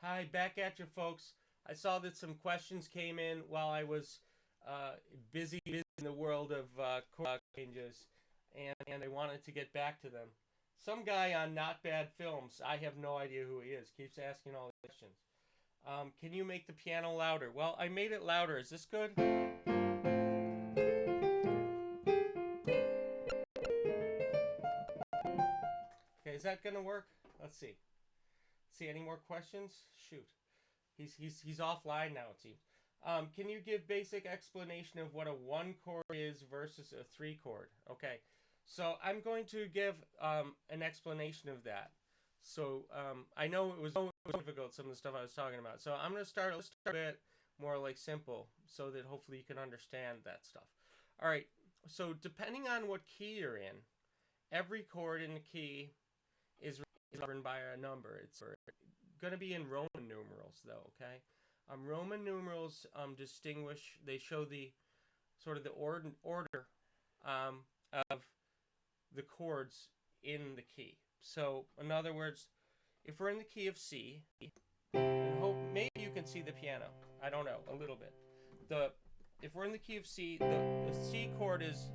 Hi, back at you, folks. I saw that some questions came in while I was busy in the world of chord changes, and I wanted to get back to them. Some guy on Not Bad Films, I have no idea who he is, keeps asking all the questions. Can you make the piano louder? Well, I made it louder. Is this good? Okay, is that gonna work? Let's see. See, any more questions? Shoot. He's offline now, it seems. Can you give basic explanation of what a 1 chord is versus a 3 chord? Okay, so I'm going to give an explanation of that. So I know it was difficult, some of the stuff I was talking about. So I'm going to start a bit more like simple so that hopefully you can understand that stuff. All right, so depending on what key you're in, every chord in the key is governed by a number. It's going to be in Roman numerals, though, okay? Roman numerals distinguish, they show the sort of the order of the chords in the key. So, in other words, if we're in the key of C, and maybe you can see the piano. I don't know, a little bit. If we're in the key of C, the C chord is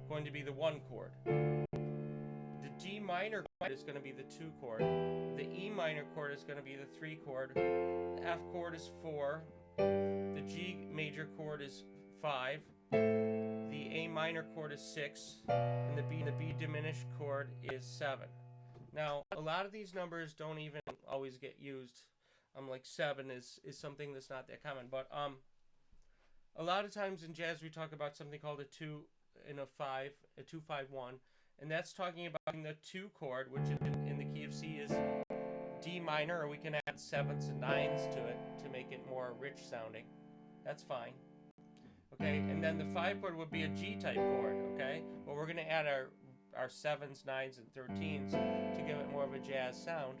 going to be the 1 chord. The D minor chord is going to be the 2 chord. The E minor chord is going to be the 3 chord. The F chord is 4. The G major chord is 5. The A minor chord is 6. And the B diminished chord is 7. Now, a lot of these numbers don't even always get used. Like 7 is something that's not that common. But a lot of times in jazz we talk about something called a 2 and a 5, a 2-5-1. And that's talking about the 2 chord, which in the key of C is D minor, or we can add 7ths and 9ths to it to make it more rich sounding. That's fine. Okay, and then the 5 chord would be a G type chord, okay? But we're going to add our 7s, 9s, and 13s to give it more of a jazz sound.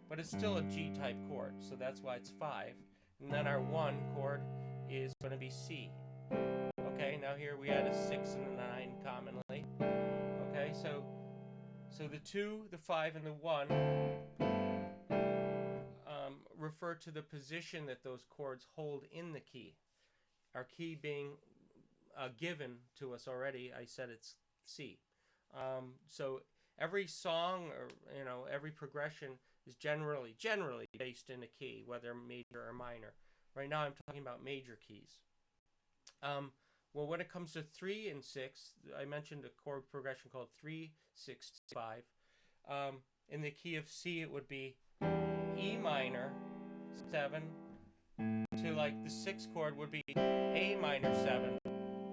But it's still a G type chord, so that's why it's 5. And then our 1 chord is going to be C. Okay, now here we add a 6 and a 9 commonly. Okay, so the 2, the 5, and the 1 refer to the position that those chords hold in the key. Our key being given to us already, I said it's C. So every song or every progression is generally based in a key, whether major or minor. Right now I'm talking about major keys. Well, when it comes to 3 and 6, I mentioned a chord progression called 3, 6, 5. In the key of C, it would be E minor, 7, to like the 6th chord would be A minor 7.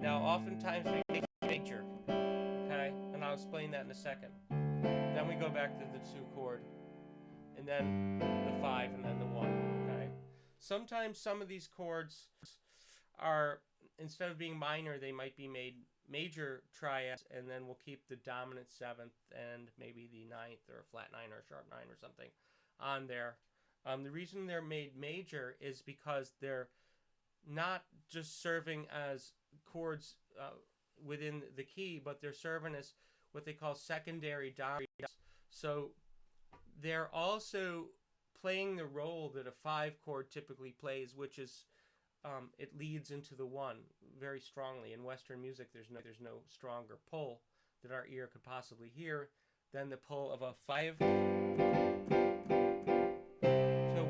Now, oftentimes we make major, okay? And I'll explain that in a second. Then we go back to the 2 chord, and then the 5, and then the 1, okay? Sometimes some of these chords are, instead of being minor, they might be made major triads, and then we'll keep the dominant 7th and maybe the 9th or a flat 9 or a sharp 9 or something on there. The reason they're made major is because they're not just serving as chords within the key, but they're serving as what they call secondary dominants. So they're also playing the role that a 5 chord typically plays, which is it leads into the 1 very strongly. In Western music, there's no stronger pull that our ear could possibly hear than the pull of a 5 to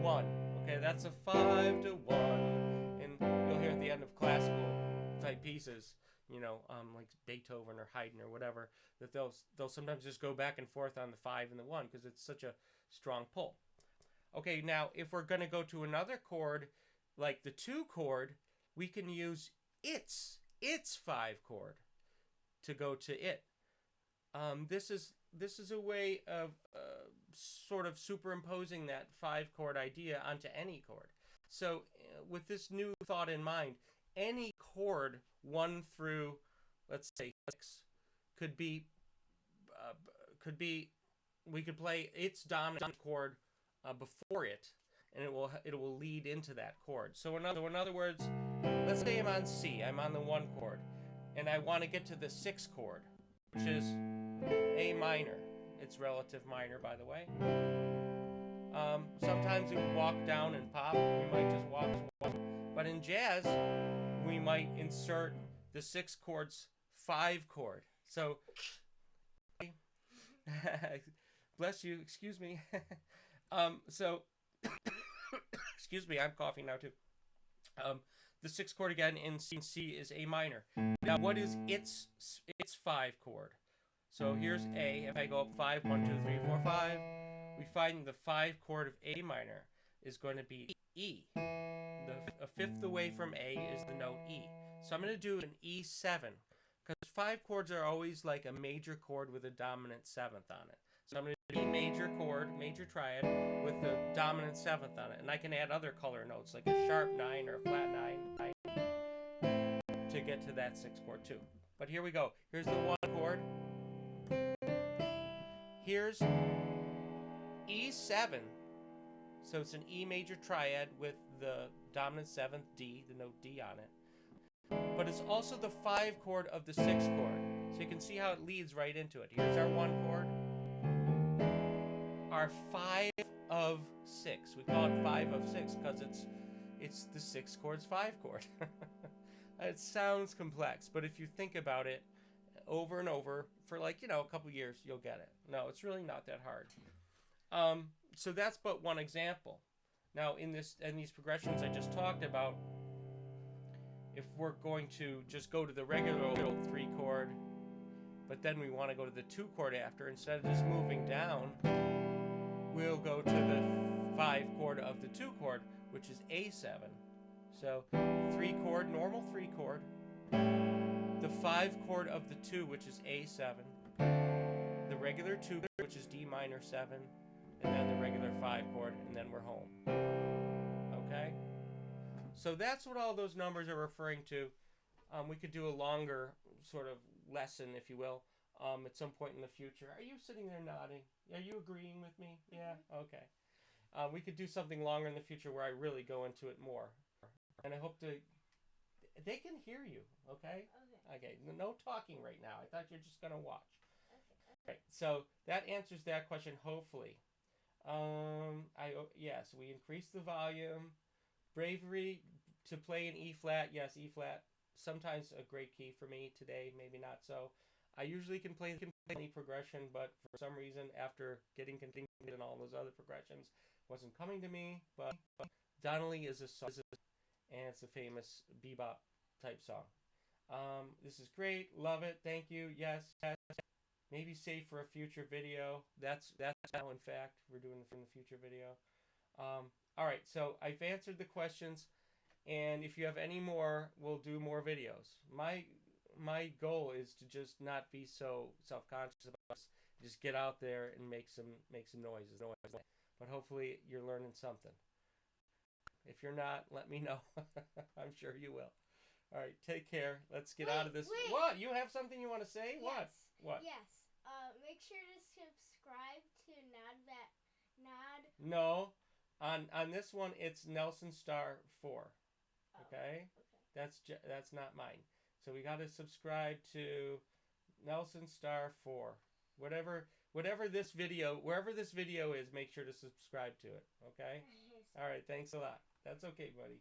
1. Okay, that's a 5 to 1, and you'll hear at the end of classical type pieces, like Beethoven or Haydn or whatever, that they'll sometimes just go back and forth on the 5 and the 1 because it's such a strong pull. Okay, now if we're going to go to another chord, like the 2 chord, we can use its 5 chord to go to it. This is a way of sort of superimposing that 5 chord idea onto any chord. So with this new thought in mind, any chord 1 through, let's say, 6 could be we could play its dominant chord before it, and it will lead into that chord. So in other words, let's say I'm on C, I'm on the 1 chord, and I want to get to the 6th chord, which is A minor. It's relative minor, by the way. Sometimes we walk down and pop. We might just walk. But in jazz, we might insert the 6 chords 5 chord. So, bless you. Excuse me. So, excuse me. I'm coughing now too. The 6 chord again in C is A minor. Now, what is its 5 chord? So here's A. If I go up 5, 1, 2, 3, 4, 5, we find the 5 chord of A minor is going to be E. A fifth away from A is the note E. So I'm going to do an E7 because 5 chords are always like a major chord with a dominant 7th on it. So I'm going to do E major chord, major triad, with the dominant 7th on it. And I can add other color notes like a sharp 9 or a flat 9 to get to that 6 chord too. But here we go. Here's the 1 chord. Here's E7. So it's an E major triad with the dominant 7th D, the note D on it. But it's also the 5 chord of the 6 chord. So you can see how it leads right into it. Here's our 1 chord. Our 5 of 6. We call it 5 of 6 because it's the 6 chord's 5 chord. It sounds complex, but if you think about it over and over for like, a couple years, you'll get it. No, it's really not that hard. So that's but one example. Now in these progressions I just talked about, if we're going to just go to the regular old 3 chord, but then we want to go to the 2 chord after, instead of just moving down, we'll go to the 5 chord of the 2 chord, which is A7. So 3 chord, normal 3 chord, the 5 chord of the 2, which is A7, the regular 2, which is D minor 7, and then the regular 5 chord, and then we're home. Okay? So that's what all those numbers are referring to. We could do a longer sort of lesson, if you will, at some point in the future. Are you sitting there nodding? Are you agreeing with me? Yeah? Okay. We could do something longer in the future where I really go into it more. And I hope they can hear you, okay? Okay. No talking right now. I thought you're just going to watch. Okay. So that answers that question, hopefully. Yes, we increase the volume. Bravery to play in E flat. Yes, E flat. Sometimes a great key for me today, maybe not so. I usually can play any progression, but for some reason, after getting continued and all those other progressions, wasn't coming to me. But Donnelly is a song, and it's a famous bebop type song. This is great. Love it. Thank you. Yes. Maybe save for a future video. That's now, in fact, we're doing it from the future video. All right, so I've answered the questions, and if you have any more, we'll do more videos. My goal is to just not be so self-conscious about this. Just get out there and make some noises. But hopefully you're learning something. If you're not, let me know. I'm sure you will. All right, take care. Let's get out of this. Wait. What? You have something you want to say? Yes. What? Yes. Make sure to subscribe to Nod. No. On this one, it's Nelson Starr 4. Okay? That's not mine. So we got to subscribe to Nelson Starr 4. Whatever this video, wherever this video is, make sure to subscribe to it. Okay? All right. Thanks a lot. That's okay, buddy.